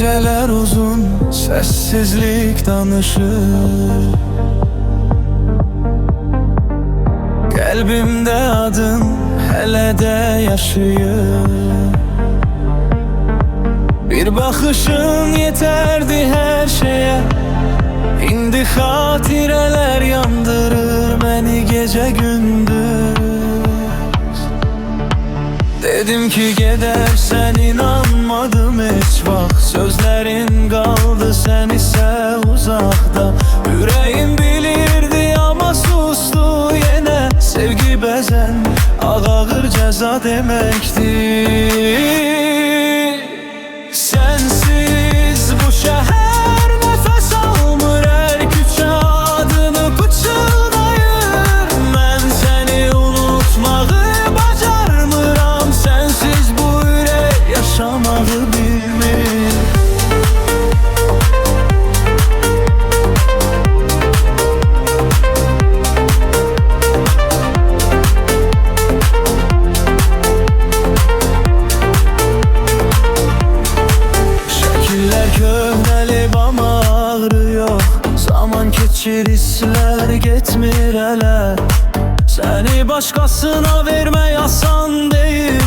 geceler uzun, sessizlik danışır. Kalbimde adın hele de yaşıyor. Bir bakışın yeterdi her şeye. İndi hatireler yandırır beni gece gündüz. Dedim ki gidersen inanmadım hiç bak. Sözlerin kaldı sen ise uzakta. Yüreğim bilirdi ama sustu yine. Sevgi bezen ağır ceza demektir. Sensiz bu şehir nefes almır, her küçe adını pıçıldayır. Ben seni unutmağı bacarmıram, sensiz bu yürek yaşamağı bilmir. Köhnelib ama ağrı yok. Zaman keçir hisler getmir hele. Seni başkasına verme yasan değil.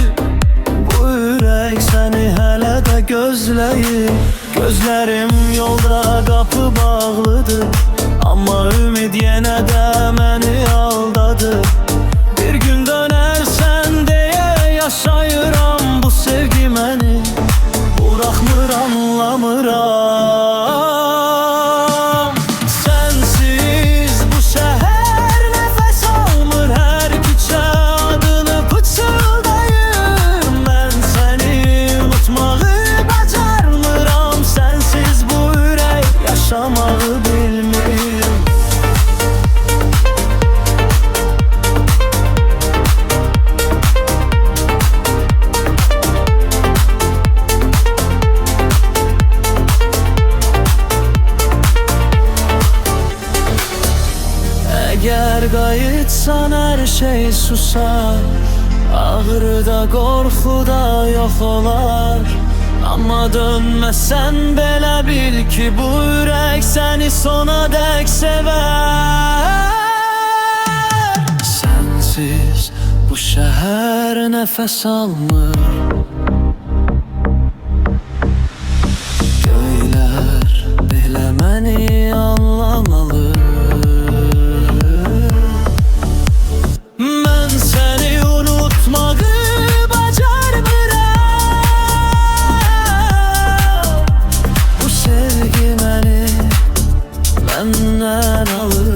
Bu yürek seni hele de gözleyir. Gözlerim yolda kapı bağlıdır, ama ümit yine de beni aldadı. Bir gün dönersen diye yaşayıram, bu sevgi beni bırakmır anlamıram. Sensiz bu şehir nefes almır, her küçe adını pıçıldayır. Ben seni unutmağı bacarmıram, sensiz bu yürek yaşamağı bilmir. Eğer kayıtsan her şey susar, ağrıda korkuda yok olar. Ama dönmesen belə bil ki bu yürek seni sona dek sever. Sensiz bu şehir nefes almır, göyler belə məni anlamalı. Ben seni unutmağı bacarmıram, bu sevgi beni benden alır.